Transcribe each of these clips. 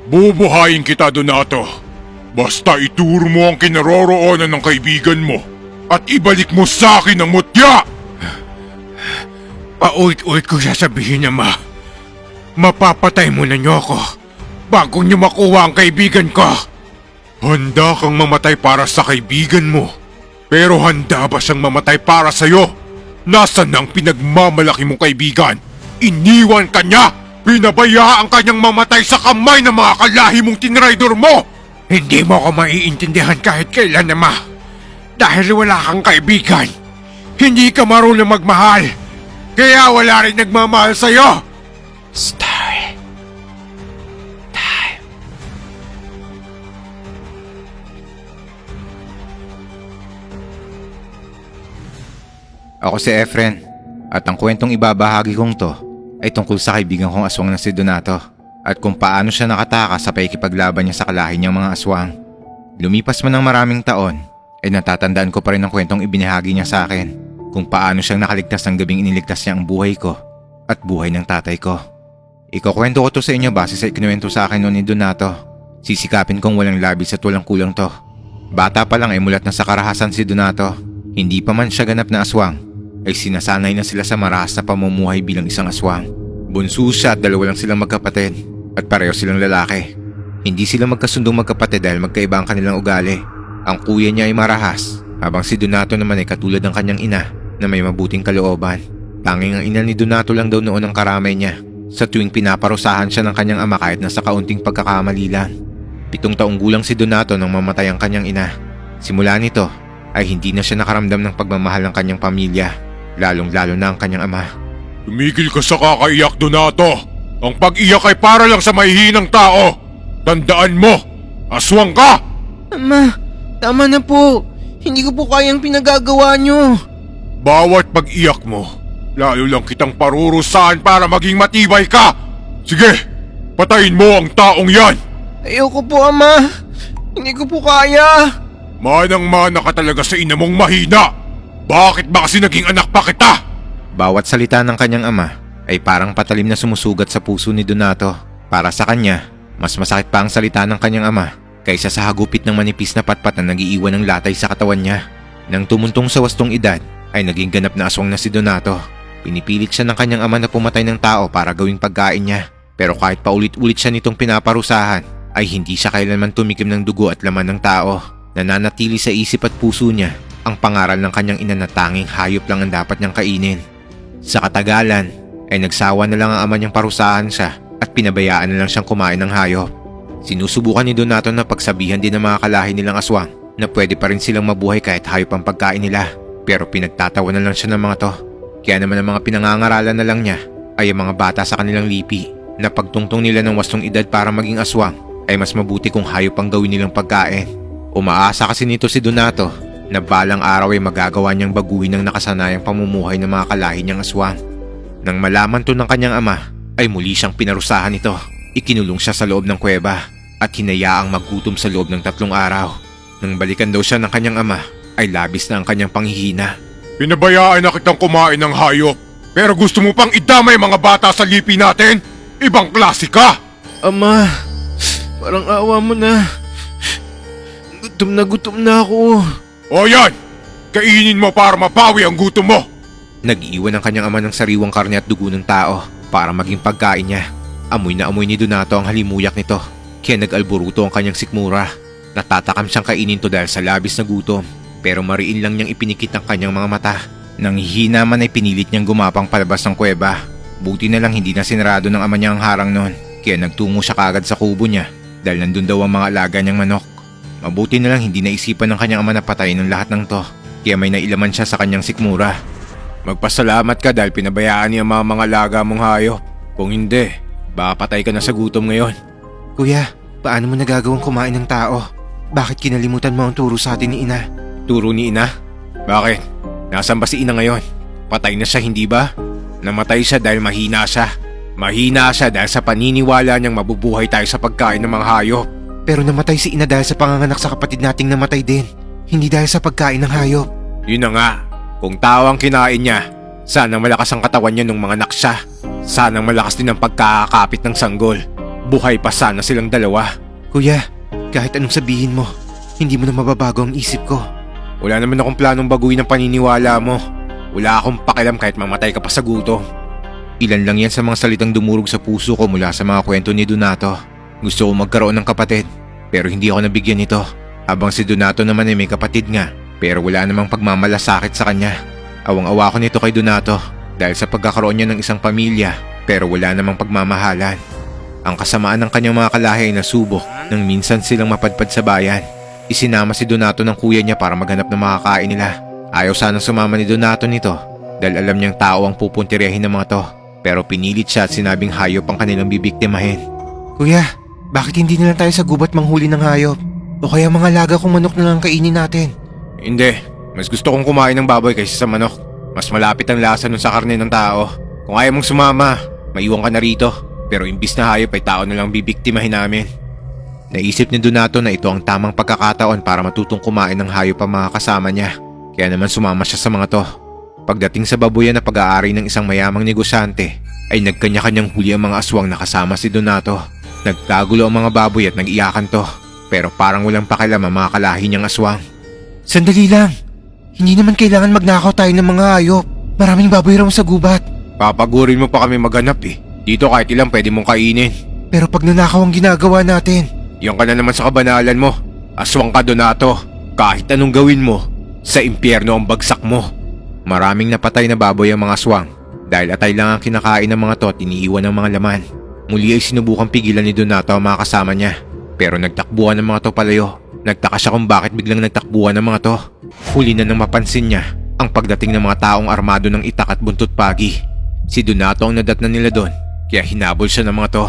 Bubuhayin kita, Donato. Basta ituro mo ang kinaroroonan ng kaibigan mo at ibalik mo sa akin ang mutya! Paulit-ulit ko sasabihin, Ama. Mapapatay muna niyo ako bago niyo makuha ang kaibigan ko. Handa kang mamatay para sa kaibigan mo. Pero handa ba siyang mamatay para sa'yo? Nasaan ang pinagmamalaki mong kaibigan? Iniwan ka niya! Pinabayaan kanyang mamatay sa kamay ng mga kalahi mong tinraidor mo! Hindi mo ako maiintindihan kahit kailan, Ama. Dahil wala kang kaibigan. Hindi ka marunong magmahal. Kaya wala rin nagmamahal sa'yo. Story time. Ako si Efren, at ang kwentong ibabahagi kong to ay tungkol sa kaibigan kong aswang na si Donato at kung paano siya nakatakas sa pakikipaglaban niya sa kalahi niyang mga aswang. Lumipas man ng maraming taon, ay natatandaan ko pa rin ang kwentong ibinahagi niya sa akin kung paano siyang nakaligtas ng gabing iniligtas niya ang buhay ko at buhay ng tatay ko. Ikukwento ko to sa inyo base sa ikinuwento sa akin noon ni Donato. Sisikapin kong walang labis at walang kulang to. Bata pa lang ay mulat na sa karahasan si Donato. Hindi pa man siya ganap na aswang, ay sinasanay na sila sa marahas na pamumuhay bilang isang aswang. Bunso siya at dalawa lang silang magkapatid at pareho silang lalaki. Hindi sila magkasundong magkapatid dahil magkaiba ang kanilang ugali. Ang kuya niya ay marahas, habang si Donato naman ay katulad ng kanyang ina na may mabuting kalooban. Tanging ang ina ni Donato lang daw noon ang karamay niya sa tuwing pinaparusahan siya ng kanyang ama kahit nasa kaunting pagkakamali lang. 7 taong gulang si Donato nang mamatay ang kanyang ina. Simula nito ay hindi na siya nakaramdam ng pagmamahal ng kanyang pamilya, lalong-lalo na ang kanyang ama. Tumigil ka sa kakaiyak, Donato! Ang pag-iyak ay para lang sa mahihinang tao! Tandaan mo! Aswang ka! Ama, tama na po. Hindi ko po kayang pinagagawa niyo. Bawat pag-iyak mo, lalo lang kitang parurusahan para maging matibay ka! Sige, patayin mo ang taong yan! Ayoko po, Ama. Hindi ko po kaya. Manang-mana ka talaga sa ina mong mahina! Bakit ba kasi naging anak pa kita? Bawat salita ng kanyang ama ay parang patalim na sumusugat sa puso ni Donato. Para sa kanya, mas masakit pa ang salita ng kanyang ama kaysa sa hagupit ng manipis na patpat na nagiiwan ng latay sa katawan niya. Nang tumuntong sa wastong edad, ay naging ganap na aswang na si Donato. Pinipilit siya ng kanyang ama na pumatay ng tao para gawing pagkain niya. Pero kahit paulit-ulit siya nitong pinaparusahan, ay hindi siya kailanman tumikim ng dugo at laman ng tao. Nananatili sa isip at puso niya ang pangaral ng kanyang ina na tanging hayop lang ang dapat niyang kainin. Sa katagalan, ay nagsawa na lang ang ama niyang parusahan siya at pinabayaan na lang siyang kumain ng hayop. Sinusubukan ni Donato na pagsabihan din ng mga kalahi nilang aswang na pwede pa rin silang mabuhay kahit hayop ang pagkain nila. Pero pinagtatawa na lang siya ng mga to. Kaya naman ang mga pinangangaralan na lang niya ay ang mga bata sa kanilang lipi na pagtungtong nila ng wastong edad para maging aswang ay mas mabuti kung hayop ang gawin nilang pagkain. Umaasa kasi nito si Donato na balang araw ay magagawa niyang baguhin ang nakasanayang pamumuhay ng mga kalahi niyang aswang. Nang malaman to ng kanyang ama, ay muli siyang pinarusahan nito. Ikinulong siya sa loob ng kuweba at hinayaang maggutom sa loob ng 3 araw. Nang balikan daw siya ng kanyang ama, ay labis na ang kanyang panghihina. Pinabayaan na kitang kumain ng hayop, pero gusto mo pang idamay mga bata sa lipi natin? Ibang klase ka! Ama, parang awa mo na. Gutom na ako. O yan! Kainin mo para mapawi ang gutom mo! Nag-iwan ang kanyang ama ng sariwang karne at dugo ng tao para maging pagkain niya. Amoy na amoy ni Donato ang halimuyak nito, kaya nag-alburuto ang kanyang sikmura. Natatakam siyang kainin to dahil sa labis na gutom, pero mariin lang niyang ipinikit ang kanyang mga mata. Nang hihina man ay pinilit niyang gumapang palabas ng kuweba. Buti na lang hindi na sinarado ng ama niya ang harang noon, kaya nagtungo siya kagad sa kubo niya dahil nandun daw ang mga alaga niyang manok. Mabuti na lang hindi naisipan ng kanyang ama na patayin ng lahat ng to, kaya may nailaman siya sa kanyang sikmura. Magpasalamat ka dahil pinabayaan niya mga alaga mong hayop. Kung hindi, baka patay ka na sa gutom ngayon. Kuya, paano mo nagagawang kumain ng tao? Bakit kinalimutan mo ang turo sa atin ni ina? Turo ni ina? Bakit? Nasaan ba si ina ngayon? Patay na siya, hindi ba? Namatay siya dahil mahina siya. Mahina siya dahil sa paniniwala niyang mabubuhay tayo sa pagkain ng mga hayop. Pero namatay si ina dahil sa panganganak sa kapatid nating namatay din. Hindi dahil sa pagkain ng hayop. Yun na nga. Kung tao ang kinain niya, sana malakas ang katawan niya nung mga anak siya. Sana malakas din ang pagkakakapit ng sanggol. buhay pa sana silang dalawa. Kuya, kahit anong sabihin mo, hindi mo na mababago ang isip ko. Wala naman akong planong baguhin ang paniniwala mo. Wala akong pakialam kahit mamatay ka pa sa gutom. Ilan lang yan sa mga salitang dumurog sa puso ko mula sa mga kwento ni Donato. Gusto ko magkaroon ng kapatid, pero hindi ako nabigyan nito. Habang si Donato naman ay may kapatid nga, pero wala namang pagmamalasakit sa kanya. Awang-awa ko nito kay Donato dahil sa pagkakaroon niya ng isang pamilya, pero wala namang pagmamahalan. Ang kasamaan ng kanyang mga kalahi ay nasubok nang minsan silang mapadpad sa bayan. Isinama si Donato ng kuya niya para maghanap ng makakain nila. Ayaw sanang sumama ni Donato nito dahil alam niyang tao ang pupuntirehin ng mga to. Pero pinilit siya at sinabing hayop ang kanilang bibiktimahin. Kuya, bakit hindi na lang tayo sa gubat manghuli ng hayop? O kaya mga laga kong manok na lang kainin natin? Hindi, mas gusto kong kumain ng baboy kaysa sa manok. Mas malapit ang lasa nun sa karne ng tao. Kung ayaw mong sumama, maiwan ka na rito. Pero imbis na hayop ay tao na lang bibiktimahin namin. Naisip ni Donato na ito ang tamang pagkakataon para matutong kumain ng hayop ang mga kasama niya. Kaya naman sumama siya sa mga to. Pagdating sa babuyan na pag-aari ng isang mayamang negosyante, ay nagkanya-kanyang huli ang mga aswang na kasama si Donato. Nagkagulo ang mga baboy at nag-iyakan to. Pero parang walang pakialam ang mga kalahi niyang aswang. Sandali lang. Hindi naman kailangan magnakaw tayo ng mga hayop. Maraming baboy raw sa gubat. Papagurin mo pa kami maghanap eh. Dito kahit ilang pwede mong kainin. Pero pag nanakaw ang ginagawa natin. Yan ka na naman sa kabanalan mo. Aswang ka, Donato. Kahit anong gawin mo, sa impyerno ang bagsak mo. Maraming napatay na baboy ang mga aswang dahil atay lang ang kinakain ng mga to at iniiwan ng mga laman. Muli ay sinubukang pigilan ni Donato ang mga kasama niya, pero nagtakbuhan ng mga to palayo. Nagtaka siya kung bakit biglang nagtakbuhan ng mga to. Huli na nang mapansin niya ang pagdating ng mga taong armado ng itak at buntot pagi. Si Donato ang nadatnan nila doon, kaya hinabol siya ng mga to.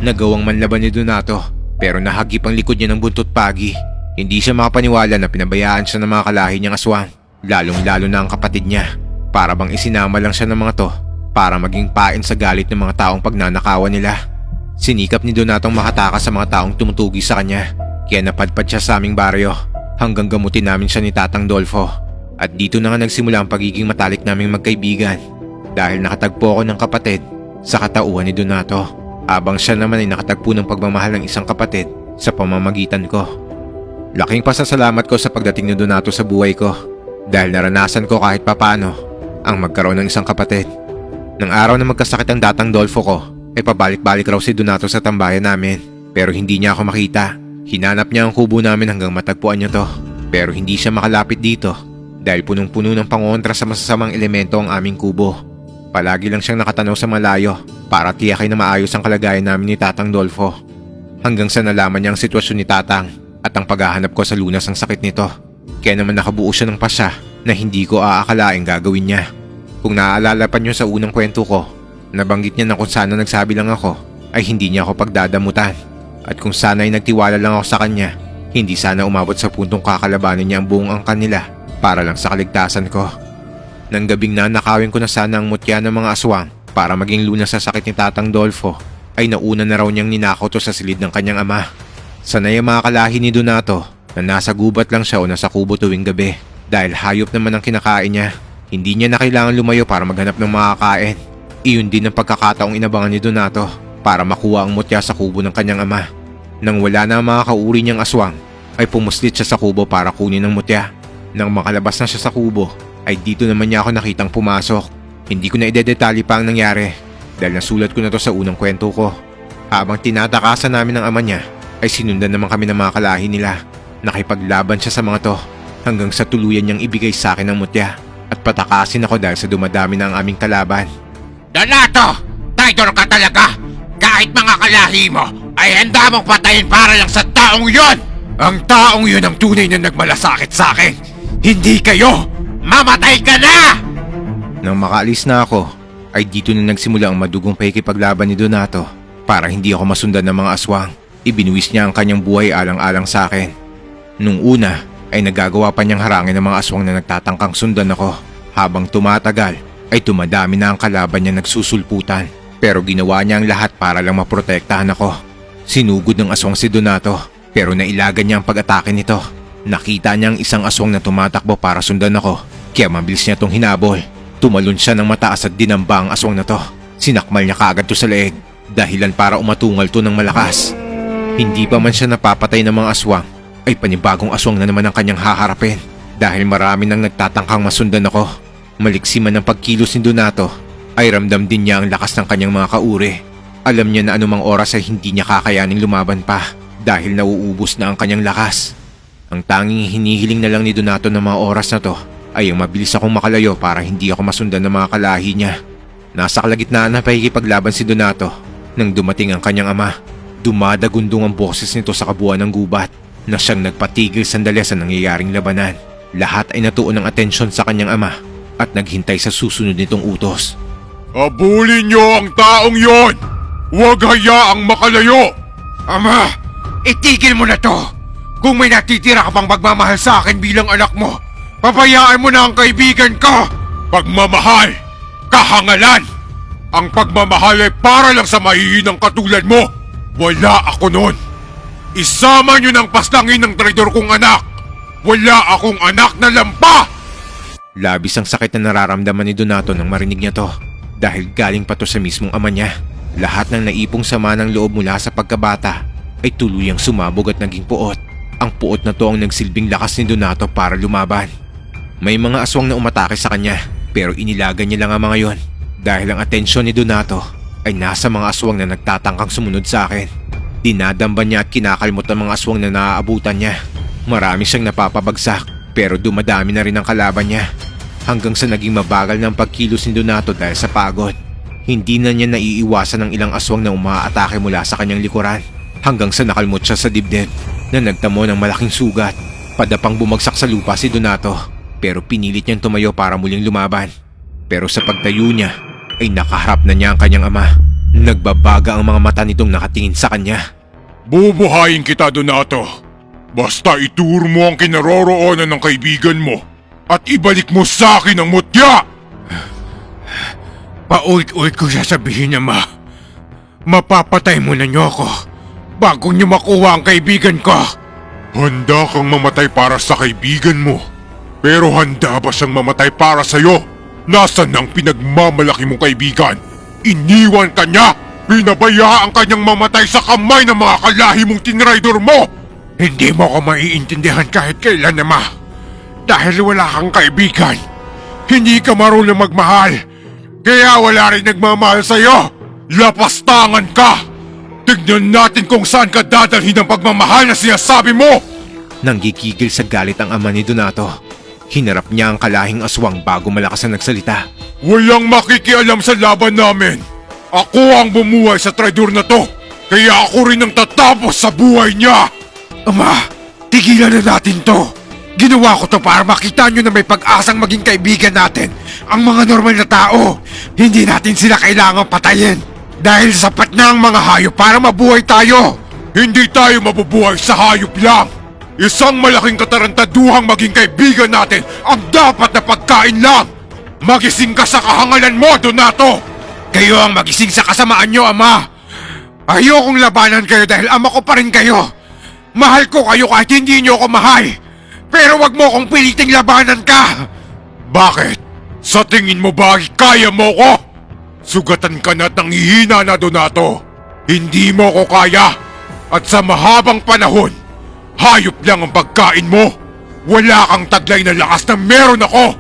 Nagawang manlaban ni Donato, pero nahagip ang likod niya ng buntot pagi. Hindi siya makapaniwala na pinabayaan siya ng mga kalahi niyang aswang, lalong-lalo na ang kapatid niya. Para bang isinama lang siya ng mga to para maging pain sa galit ng mga taong pagnanakawan nila. Sinikap ni Donatong makatakas sa mga taong tumutugi sa kanya, kaya napadpad siya sa aming baryo hanggang gamutin namin siya ni Tatang Dolfo. At dito na nga nagsimula ang pagiging matalik naming magkaibigan dahil nakatagpo ako ng kapatid sa katauhan ni Donato, habang siya naman ay nakatagpo ng pagmamahal ng isang kapatid sa pamamagitan ko. Laking pasasalamat ko sa pagdating ni Donato sa buhay ko dahil naranasan ko kahit papano ang magkaroon ng isang kapatid. Nang araw na magkasakit ang Tatang Dolfo ko, ay pabalik-balik raw si Donato sa tambayan namin, pero hindi niya ako makita. Hinanap niya ang kubo namin hanggang matagpuan niya to, pero hindi siya makalapit dito dahil punong-puno ng pangontra sa masasamang elemento ang aming kubo. Palagi lang siyang nakatanaw sa malayo para tiyakin na maayos ang kalagayan namin ni Tatang Dolfo. Hanggang sa nalaman niya ang sitwasyon ni Tatang at ang paghahanap ko sa lunas ng sakit nito. Kaya naman nakabuo siya ng pasya na hindi ko aakalaing gagawin niya. Kung naaalala pa niyo sa unang kwento ko, nabanggit niya na kung sana nagsabi lang ako ay hindi niya ako pagdadamutan. At kung sana ay nagtiwala lang ako sa kanya, hindi sana umabot sa puntong kakalabanin niya ang buong angkan nila para lang sa kaligtasan ko. Nang gabing nakawin ko na sana ang mutya ng mga aswang para maging lunas sa sakit ni Tatang Dolfo, ay nauna na raw niyang ninakaw to sa silid ng kanyang ama. Sanay ang mga kalahi ni Donato na nasa gubat lang siya o nasa kubo tuwing gabi dahil hayop naman ang kinakain niya. Hindi niya na kailangan lumayo para maghanap ng makakain. Iyon din ang pagkakataong inabangan ni Donato para makuha ang mutya sa kubo ng kanyang ama. Nang wala na ang mga kauri niyang aswang, ay pumuslit siya sa kubo para kunin ang mutya. Nang makalabas na siya sa kubo, ay dito naman niya ako nakitang pumasok. Hindi ko na idedetalye pa ang nangyari dahil nasulat ko na to sa unang kwento ko. Habang tinatakasan namin ng ama niya, ay sinundan naman kami ng mga kalahi nila. Nakipaglaban siya sa mga to hanggang sa tuluyan niyang ibigay sa akin ang mutya at patakasin ako dahil sa dumadami na ang aming kalaban. Donato! Traitor ka talaga! Kahit mga kalahi mo ay handa mong patayin para lang sa taong yon! Ang taong yun ang tunay na nagmalasakit sa akin! Hindi kayo! Mamatay ka na! Nang makaalis na ako, ay dito na nagsimula ang madugong pakikipaglaban ni Donato para hindi ako masundan ng mga aswang. Ibinuwis niya ang kanyang buhay alang-alang sa akin. Nung una, ay nagagawa pa niyang harangin ng mga aswang na nagtatangkang sundan ako. Habang tumatagal, ay tumadami na ang kalaban niya nagsusulputan. Pero ginawa niya ang lahat para lang maprotektahan ako. Sinugod ng aswang si Donato, pero nailagan niya ang pag-atake nito. Nakita niya ang isang aswang na tumatakbo para sundan ako, kaya mabilis niya itong hinabol. Tumalon siya ng mataas at dinamba ang aswang na to. Sinakmal niya kaagad to sa leeg. dahilan para umatungal to ng malakas. Hindi pa man siya napapatay ng mga aswang, ay panibagong aswang na naman ang kanyang haharapin. Dahil marami nang nagtatangkang masundan ako. Maliksi man ang pagkilos ni Donato, ay ramdam din niya ang lakas ng kanyang mga kauri. Alam niya na anumang oras ay hindi niya kakayaning lumaban pa dahil nauubos na ang kanyang lakas. Ang tanging hinihiling na lang ni Donato ng mga oras na to ay ang mabilis akong makalayo para hindi ako masundan ng mga kalahi niya. Nasa kalagitnaan na pakikipaglaban si Donato nang dumating ang kanyang ama. Dumadagundong ang boses nito sa kabuuan ng gubat na siyang nagpatigil sandali sa nangyayaring labanan. Lahat ay natuon ng atensyon sa kanyang ama at naghintay sa susunod nitong utos. Habulin niyo ang taong yon! Huwag hayaang makalayo! Ama, itigil mo na to! Kung may natitira ka pang pagmamahal sa akin bilang anak mo, pabayaan mo na ang kaibigan ko! Pagmamahal! Kahangalan! Ang pagmamahal ay para lang sa mahihinang katulad mo! Wala ako nun! Isama niyo ng paslangin ng traidor kong anak! Wala akong anak na lampa! Labis ang sakit na nararamdaman ni Donato nang marinig niya to dahil galing pa to sa mismong ama niya. Lahat ng naipong sama ng loob mula sa pagkabata ay tuluyang sumabog at naging puot. Ang puot na to ang nagsilbing lakas ni Donato para lumaban. May mga aswang na umatake sa kanya pero inilagan niya lang ang mga yon dahil ang atensyon ni Donato ay nasa mga aswang na nagtatangkang sumunod sa akin. Dinadamba niya at kinakalmot ang mga aswang na naaabutan niya. Marami siyang napapabagsak pero dumadami na rin ang kalaban niya hanggang sa naging mabagal ng pagkilos ni Donato dahil sa pagod. Hindi na niya naiiwasan ng ilang aswang na umaatake mula sa kanyang likuran hanggang sa nakalmot siya sa dibdib na nagtamo ng malaking sugat. Padapang bumagsak sa lupa si Donato pero pinilit niyang tumayo para muling lumaban. Pero sa pagtayo niya ay nakaharap na niya ang kanyang ama. Nagbabaga ang mga mata nitong nakatingin sa kanya. Bubuhayin kita, Donato. Basta ituro mo ang kinaroroonan ng kaibigan mo at ibalik mo sa akin ang mutya! Paulit-ulit ko sasabihin, Ama. Mapapatay muna niyo ako bago niyo makuha ang kaibigan ko. Handa kang mamatay para sa kaibigan mo. Pero handa ba siyang mamatay para sa'yo? Nasaan ang pinagmamalaki mong kaibigan? Iniwan ka niya! Pinabayaan kanyang mamatay sa kamay ng mga kalahi mong tinraidor mo! Hindi mo ako maiintindihan kahit kailan, Ama. Dahil wala kang kaibigan. Hindi ka marunong magmahal. Kaya wala rin nagmamahal sa'yo. Lapastangan ka! Tignan natin kung saan ka dadalhin ang pagmamahal na sinasabi mo! Nanggigigil sa galit ang ama ni Donato. Hinarap niya ang kalahing aswang bago malakas na nagsalita. Walang makikialam sa laban namin! Ako ang bumuhay sa traidor na to! Kaya ako rin ang tatapos sa buhay niya! Ama, tigilan na natin to. Ginawa ko to para makita nyo na may pag-asang maging kaibigan natin. Ang mga normal na tao, hindi natin sila kailangang patayin. Dahil sapat na ang mga hayop para mabuhay tayo. Hindi tayo mabubuhay sa hayop lang! Isang malaking katarantaduhang maging kaibigan natin ang dapat na pagkain lang! Magising ka sa kahangalan mo, Donato! Kayo ang magising sa kasamaan nyo, Ama. Ayokong labanan kayo dahil ama ko pa rin kayo. Mahal ko kayo kahit hindi nyo ako mahal. Pero wag mo akong piliting labanan ka. Bakit? Sa tingin mo ba kaya mo ko? Sugatan ka na at nanghihina na, Donato. Hindi mo ko kaya. At sa mahabang panahon, hayop lang ang pagkain mo. Wala kang taglay na lakas na meron ako.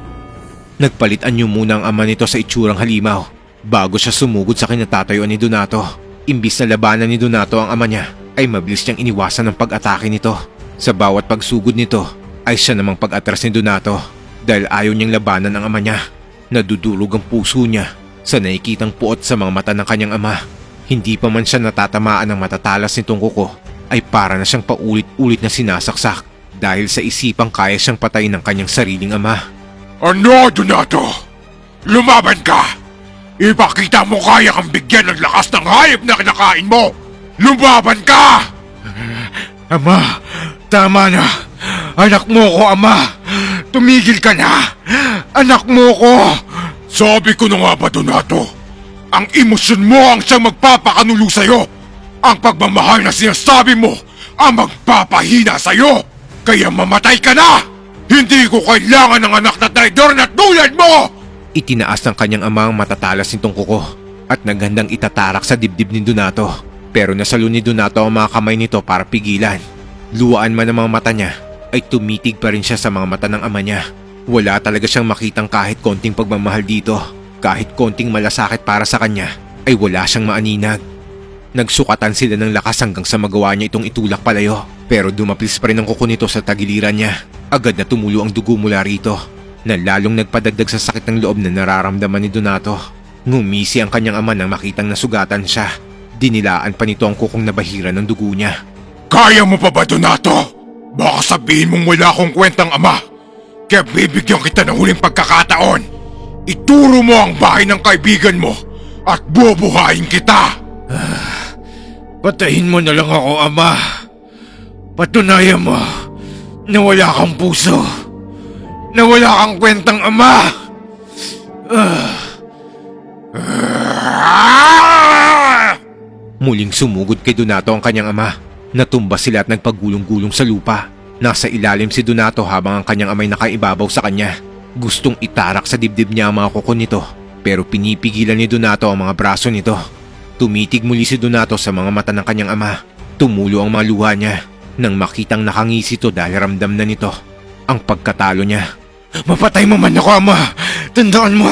Nagpalitan niyo muna ang ama nito sa itsurang halimaw bago siya sumugod sa kinatatayuan ni Donato. Imbis na labanan ni Donato ang ama niya, ay mabilis niyang iniwasan ang pag-atake nito. Sa bawat pagsugod nito ay siya namang pag-atras ni Donato dahil ayaw niyang labanan ang ama niya. Nadudurog ang puso niya sa nakikitang puot sa mga mata ng kanyang ama. Hindi pa man siya natatamaan ng matatalas nitong kuko ay para na siyang paulit-ulit na sinasaksak dahil sa isipang kaya siyang patayin ng kanyang sariling ama. Ano, Donato? Lumaban ka! Ipakita mo kaya kang bigyan ng lakas ng hayop na kinakain mo! Lumaban ka! Ama, tama na. Anak mo ko, Ama. Tumigil ka na. Anak mo ko. Sabi ko na nga ba, Donato? Ang emosyon mo ang siyang magpapakanulo sa'yo. Ang pagmamahal na sinasabi mo ang magpapahina sa'yo. Kaya mamatay ka na! Hindi ko kailangan ng anak na traidor na tulad mo! Itinaas ng kanyang ama ang matatalas nitong kuko. at naghandang itatarak sa dibdib ni Donato. Pero nasalo ni Donato ang mga kamay nito para pigilan. Luwaan man ang mga mata niya ay tumitig pa rin siya sa mga mata ng ama niya. Wala talaga siyang makitang kahit konting pagmamahal dito. Kahit konting malasakit para sa kanya ay wala siyang maaninag. Nagsukatan sila ng lakas hanggang sa magawa niya itong itulak palayo. Pero dumaplis pa rin ang kuko nito sa tagiliran niya. Agad na tumulo ang dugo mula rito, na lalong nagpadagdag sa sakit ng loob na nararamdaman ni Donato. Ngumisi ang kanyang ama nang makitang nasugatan siya. Dinilaan pa nito ang kukong nabahira ng dugo niya. Kaya mo pa ba, Donato? Baka sabihin mong wala akong kwentang ama. Kaya bibigyan kita ng huling pagkakataon. Ituro mo ang bahay ng kaibigan mo at bubuhayin kita. Patayin mo na lang ako, ama. Patunayan mo na wala kang puso. Na wala kang kwentang ama. Muling sumugod kay Donato ang kanyang ama. Natumba sila at nagpagulong-gulong sa lupa. Nasa ilalim si Donato habang ang kanyang amay nakaibabaw sa kanya. Gustong itarak sa dibdib niya ang mga kuko nito, pero pinipigilan ni Donato ang mga braso nito. Tumitig muli si Donato sa mga mata ng kanyang ama. Tumulo ang mga luha niya nang makitang nakangisi ito dahil ramdam na nito ang pagkatalo niya. Mapatay mo man ako, ama. Tandaan mo,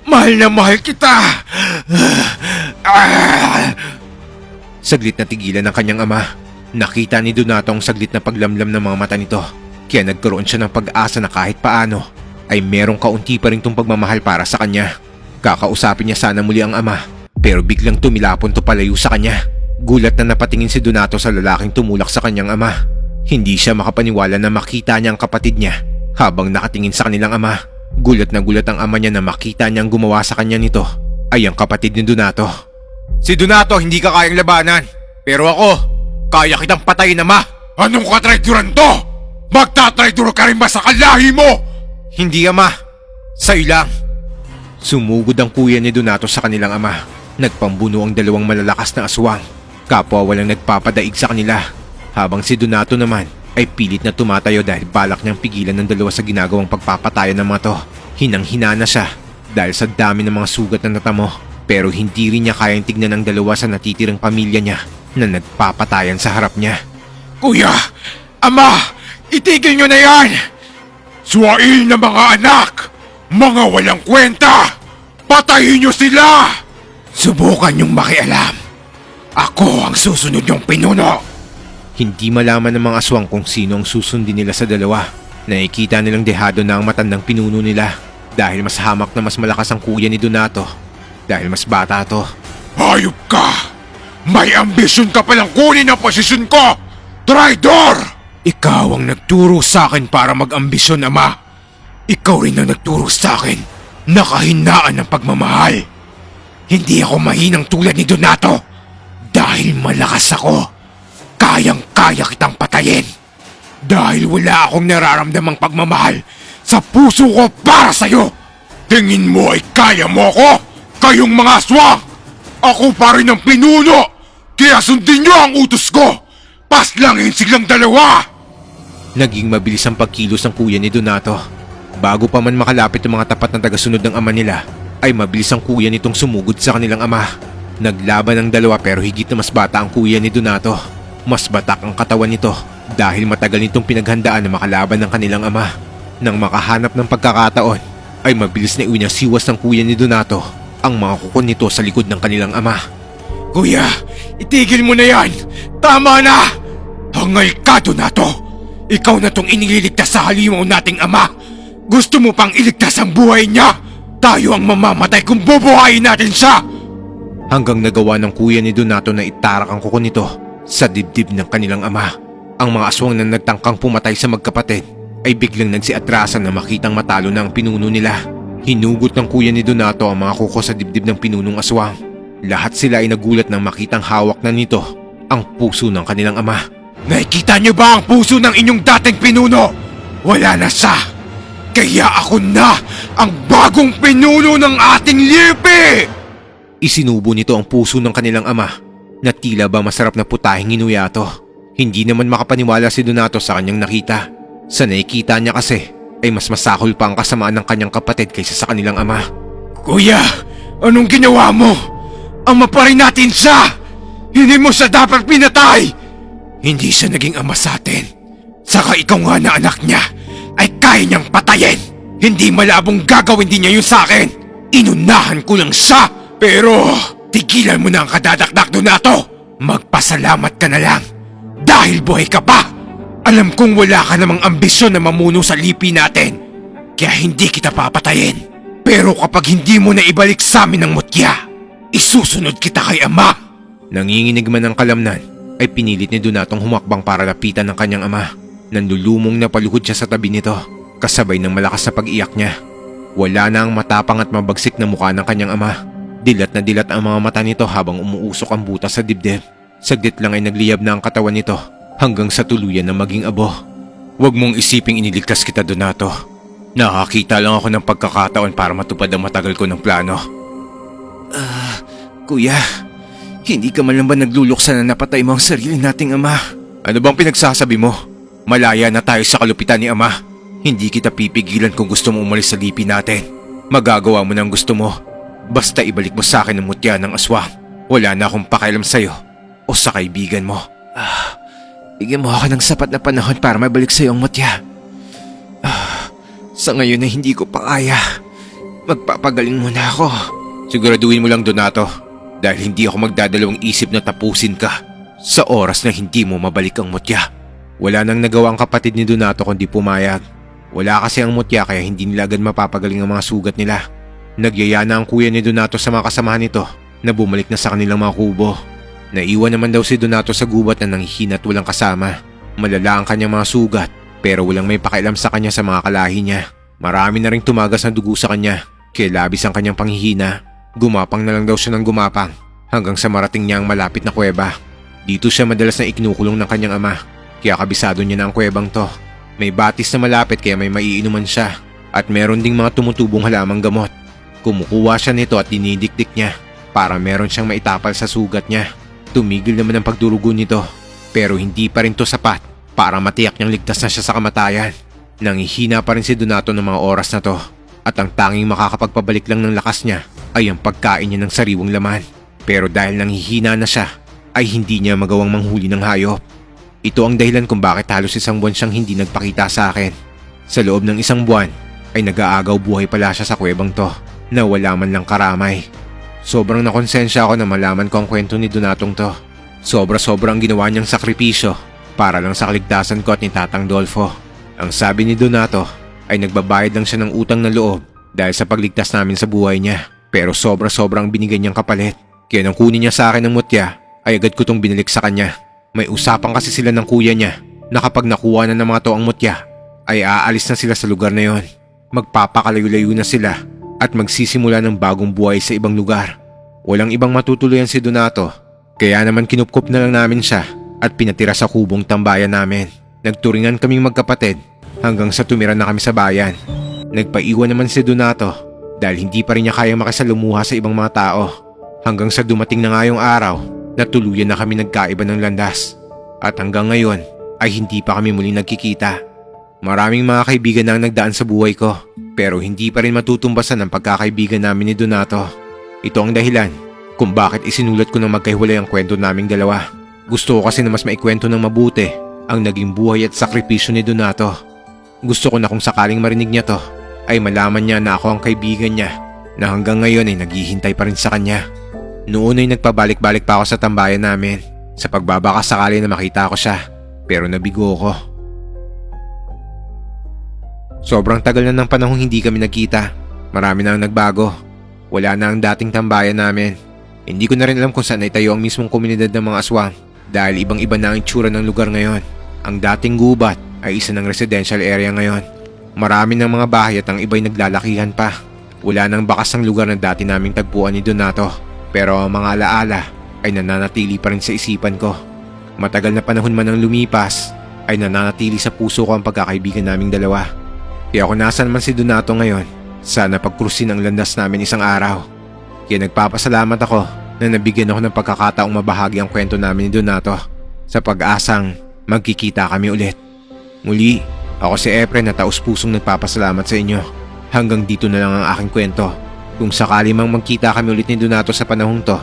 mahal na mahal kita. Saglit na tigilan ng kanyang ama. Nakita ni Donato ang saglit na paglamlam ng mga mata nito. Kaya nagkaroon siya ng pag-asa na kahit paano ay merong kaunti pa rin itong pagmamahal para sa kanya. Kakausapin niya sana muli ang ama, pero biglang tumilapon to palayo sa kanya. Gulat na napatingin si Donato sa lalaking tumulak sa kanyang ama. Hindi siya makapaniwala na makita niya ang kapatid niya habang nakatingin sa kanilang ama. Gulat na gulat ang ama niya na makita niyang gumawa sa kanya nito ay ang kapatid ni Donato. Si Donato hindi ka kayang labanan, pero ako, kaya kitang patayin, ama. Anong katraiduran to? Magtatraidor ka rin ba sa kalahi mo? Hindi, ama. Sa'yo lang. Sumugod ang kuya ni Donato sa kanilang ama. Nagpambuno ang dalawang malalakas na aswang. Kapwa walang nagpapadaig sa kanila. Habang si Donato naman ay pilit na tumatayo dahil balak niyang pigilan ng dalawa sa ginagawang pagpapatayan ng mga to. Hinang-hina na siya dahil sa dami ng mga sugat na natamo. Pero hindi rin niya kayang tignan ang dalawa sa natitirang pamilya niya na nagpapatayan sa harap niya. Kuya! Ama! Itigil nyo na yan! Suwail na mga anak! Mga walang kwenta! Patayin nyo sila! Subukan niyong makialam. Ako ang susunod niyong pinuno. Hindi malaman ng mga aswang kung sino ang susundin nila sa dalawa. Nakikita nilang dehado na ang matandang pinuno nila dahil mas hamak na mas malakas ang kuya ni Donato dahil mas bata to. Hayop ka! May ambisyon ka palang kunin ang posisyon ko! Traidor! Ikaw ang nagturo sa akin para mag-ambisyon, ama. Ikaw rin ang nagturo sa akin na kahinaan ng pagmamahal. Hindi ako mahinang tulad ni Donato. Dahil malakas ako, kayang-kaya kitang patayin. Dahil wala akong nararamdamang pagmamahal sa puso ko para sa'yo. Tingin mo ay kaya mo ako? Kayong mga aswang! Ako pa rin ang pinuno! Kaya sundin niyo ang utos ko! Paslangin silang dalawa! Naging mabilis ang pagkilos ng kuya ni Donato. Bago pa man makalapit ang mga tapat na tagasunod ng ama nila, ay mabilis ang kuya nitong sumugod sa kanilang ama. Naglaban ang dalawa pero higit na mas bata ang kuya ni Donato. Mas batak ang katawan nito dahil matagal nitong pinaghandaan na makalaban ng kanilang ama. Nang makahanap ng pagkakataon, ay mabilis na iwinasiwas ng kuya ni Donato ang mga kukon nito sa likod ng kanilang ama. Kuya, itigil mo na yan! Tama na! Hangal ka, Donato! Ikaw na tong iniligtas sa halimaw nating ama! Gusto mo pang iligtas ang buhay niya? Tayo ang mamamatay kung bubuhayin natin siya! Hanggang nagawa ng kuya ni Donato na itarak ang kuko nito sa dibdib ng kanilang ama. Ang mga aswang na nagtangkang pumatay sa magkapatid ay biglang nagsiatrasan na makitang matalo na ang pinuno nila. Hinugot ng kuya ni Donato ang mga kuko sa dibdib ng pinunong aswang. Lahat sila ay nagulat nang makitang hawak na nito ang puso ng kanilang ama. Nakikita niyo ba ang puso ng inyong dating pinuno? Wala na siya! Kaya ako na ang bagong pinuno ng ating lipi! Isinubo nito ang puso ng kanilang ama na tila ba masarap na putahing inuyato. Hindi naman makapaniwala si Donato sa kanyang nakita. Sa nakikita niya kasi ay mas masakol pa ang kasamaan ng kanyang kapatid kaysa sa kanilang ama. Kuya, anong ginawa mo? Ama pa rin natin siya! Hindi mo siya dapat pinatay! Hindi siya naging ama sa atin. Saka ikaw nga na anak niya ay kaya niyang patayin. Hindi malabong gagawin din niya yun sa akin. Inunahan ko lang siya. Pero tigilan mo na ang kadadakdak, Donato. Magpasalamat ka na lang. Dahil buhay ka pa. Alam kong wala ka namang ambisyon na mamuno sa lipi natin. Kaya hindi kita papatayin. Pero kapag hindi mo na ibalik sa amin ang mutya, isusunod kita kay ama. Nanginginig man ng kalamnan, ay pinilit ni Donatong humakbang para lapitan ng kanyang ama. Nandulumong na paluhod siya sa tabi nito, kasabay ng malakas na pag-iyak niya. Wala na ang matapang at mabagsik na mukha ng kanyang ama. Dilat na dilat ang mga mata nito habang umuusok ang butas sa dibdib. Saglit lang ay nagliyab na ang katawan nito hanggang sa tuluyan na maging abo. Huwag mong isiping iniligtas kita, Donato. Nakakita lang ako ng pagkakataon para matupad ang matagal ko ng plano. Kuya, hindi ka man lang ba nagluluksa na napatay mo ang sarili nating ama? Ano bang pinagsasabi mo? Malaya na tayo sa kalupitan ni ama. Hindi kita pipigilan kung gusto mo umalis sa lipi natin. Magagawa mo ng gusto mo. Basta ibalik mo sa akin ang mutya ng aswang. Wala na akong pakialam sa'yo o sa kaibigan mo. Bigyan mo ako ng sapat na panahon para mabalik sa'yo ang mutya. Sa ngayon na hindi ko pa kaya. Magpapagaling muna ako. Siguraduhin mo lang, Donato, dahil hindi ako magdadalawang isip na tapusin ka sa oras na hindi mo mabalik ang mutya. Wala nang nagawa ang kapatid ni Donato kundi pumayag. Wala kasi ang mutya kaya hindi nila agad mapapagaling ang mga sugat nila. Nagyaya na ang kuya ni Donato sa mga kasamahan nito na bumalik na sa kanilang mga kubo. Naiwan naman daw si Donato sa gubat na nanghihina at walang kasama. Malala ang kanyang mga sugat pero walang may pakialam sa kanya sa mga kalahi niya. Marami na ring tumagas na dugo sa kanya kaya labis ang kanyang panghihina. Gumapang na lang daw siya ng gumapang hanggang sa marating niya ang malapit na kuweba. Dito siya madalas na ikinukulong ng kanyang ama kaya kabisado niya na ang kuwebang to. May batis na malapit kaya may maiinuman siya at meron ding mga tumutubong halamang gamot. Kumukuha siya nito at dinidikdik niya para meron siyang maitapal sa sugat niya. Tumigil naman ang pagdurugo nito pero hindi pa rin to sapat para matiyak niyang ligtas na siya sa kamatayan. Nangihina pa rin si Donato ng mga oras na to at ang tanging makakapagpabalik lang ng lakas niya ay ang pagkain niya ng sariwang laman. Pero dahil nanghihina na siya ay hindi niya magawang manghuli ng hayop. Ito ang dahilan kung bakit halos isang buwan siyang hindi nagpakita sa akin. Sa loob ng isang buwan ay nag-aagaw buhay pala siya sa kuwebang to na wala man lang karamay. Sobrang nakonsensya ako na malaman ko ang kwento ni Donatong to. Sobra-sobrang ginawa niyang sakripisyo para lang sa kaligtasan ko at ni Tatang Dolfo. Ang sabi ni Donato ay nagbabayad lang siya ng utang na loob dahil sa pagligtas namin sa buhay niya. Pero sobra-sobrang binigay niyang kapalit. Kaya nang kunin niya sa akin ng mutya ay agad ko tong binalik sa kanya. May usapan kasi sila ng kuya niya na kapag nakuha na ng mga to ang mutya ay aalis na sila sa lugar na yon. Magpapakalayo-layo na sila at magsisimula ng bagong buhay sa ibang lugar. Walang ibang matutuluyan si Donato kaya naman kinupkup na lang namin siya at pinatira sa kubong tambayan namin. Nagturingan kaming magkapatid hanggang sa tumira na kami sa bayan. Nagpaiwan naman si Donato dahil hindi pa rin niya kayang makisalumuha sa ibang mga tao. Hanggang sa dumating na nga yung araw na tuluyan na kami nagkaiba ng landas. At hanggang ngayon ay hindi pa kami muling nagkikita. Maraming mga kaibigan na ang nagdaan sa buhay ko pero hindi pa rin matutumbasan ang pagkakaibigan namin ni Donato. Ito ang dahilan kung bakit isinulat ko ng magkahiwalay ang kwento naming dalawa. Gusto ko kasi na mas maikwento ng mabuti ang naging buhay at sakripisyo ni Donato. Gusto ko na kung sakaling marinig niya to ay malaman niya na ako ang kaibigan niya na hanggang ngayon ay naghihintay pa rin sa kanya. Noon ay nagpabalik-balik pa ako sa tambayan namin sa pagbabaka sakali na makita ko siya pero nabigo ko. Sobrang tagal na ng panahong hindi kami nagkita. Marami na ang nagbago. Wala na ang dating tambayan namin. Hindi ko na rin alam kung saan ay tayo ang mismong komunidad ng mga aswang dahil ibang-iba na ang itsura ng lugar ngayon. Ang dating gubat ay isa ng residential area ngayon. Marami ng mga bahay at ang iba'y naglalakihan pa. Wala nang bakas ang lugar na dati naming tagpuan ni Donato pero ang mga alaala ay nananatili pa rin sa isipan ko. Matagal na panahon man ang lumipas ay nananatili sa puso ko ang pagkakaibigan naming dalawa. Kaya kung nasan man si Donato ngayon, sana pagkrusin ang landas namin isang araw. Kaya nagpapasalamat ako na nabigyan ako ng pagkakataong mabahagi ang kwento namin ni Donato sa pag-asang magkikita kami ulit. Muli, ako si Efren na taus-pusong nagpapasalamat sa inyo. Hanggang dito na lang ang aking kwento. Kung sakali mang magkita kami ulit ni Donato sa panahong to,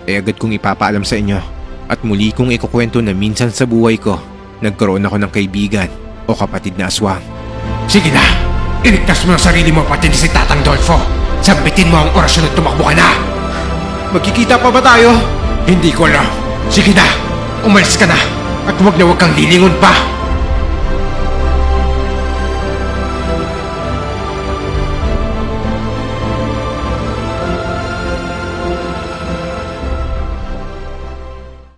ay agad kong ipapaalam sa inyo. At muli kong ikukwento na minsan sa buhay ko, nagkaroon ako ng kaibigan o kapatid na aswang. Sige na! Iligtas mo ang sarili mo pati si Tatang Dolfo! Sambitin mo ang orasyon at tumakbo ka na! Magkikita pa ba tayo? Hindi ko alam. Sige na! Umalis ka na! At huwag na huwag kang lilingon pa!